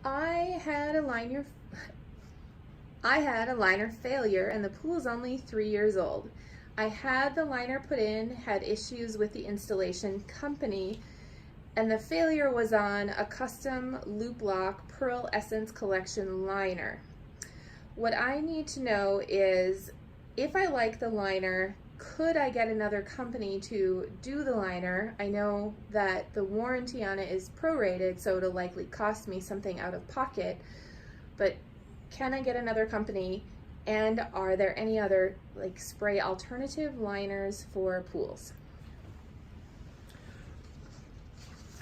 I had a liner I had a liner failure and the pool is only 3 years old. I had the liner put in, had issues with the installation company, and the failure was on a custom loop lock Pearl Essence Collection liner. What I need to know is if I like the liner, could I get another company to do the liner? I know that the warranty on it is prorated, so it'll likely cost me something out of pocket, but can I get another company? And are there any other like spray alternative liners for pools?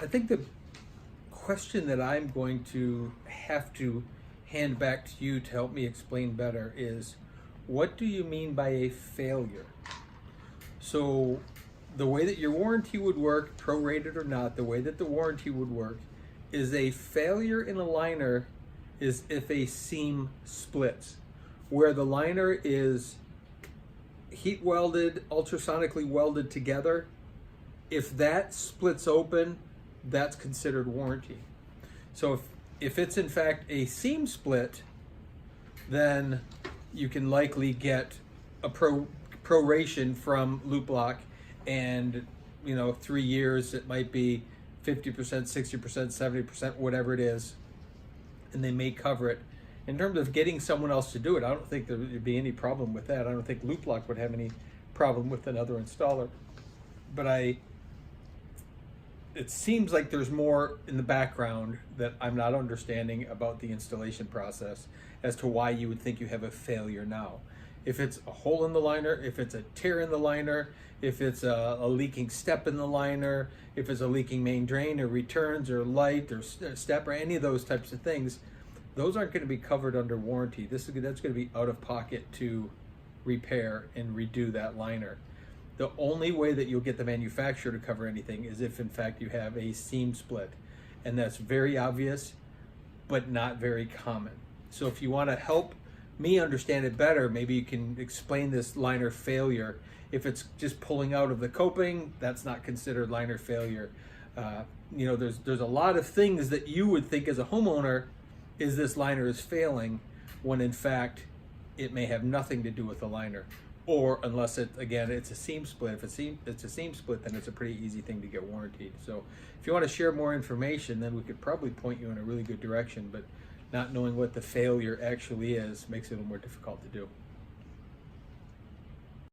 I think the question that I'm going to have to hand back to you to help me explain better is, what do you mean by a failure? So the way that your warranty would work, prorated or not, the way that the warranty would work is a failure in a liner is if a seam splits, where the liner is heat welded, ultrasonically welded together. If that splits open, that's considered warranty. So if it's in fact a seam split, then you can likely get a proration from loop lock, and 3 years it might be 50%, 60%, 70%, whatever it is, and they may cover it. In terms of getting someone else to do it, I don't think there would be any problem with that. I don't think loop lock would have any problem with another installer. But it seems like there's more in the background that I'm not understanding about the installation process as to why you would think you have a failure now. If it's a hole in the liner, if it's a tear in the liner, if it's a leaking step in the liner, if it's a leaking main drain or returns or light or step or any of those types of things, those aren't going to be covered under warranty. That's going to be out of pocket to repair and redo that liner. The only way that you'll get the manufacturer to cover anything is if in fact you have a seam split, and that's very obvious but not very common. So if you want to help me understand it better, maybe you can explain this liner failure. If it's just pulling out of the coping, that's not considered liner failure. There's a lot of things that you would think as a homeowner is this liner is failing, when in fact it may have nothing to do with the liner. Or unless it's a seam split. If it's a seam split, then it's a pretty easy thing to get warranted. So if you want to share more information, then we could probably point you in a really good direction, but not knowing what the failure actually is makes it a little more difficult to do.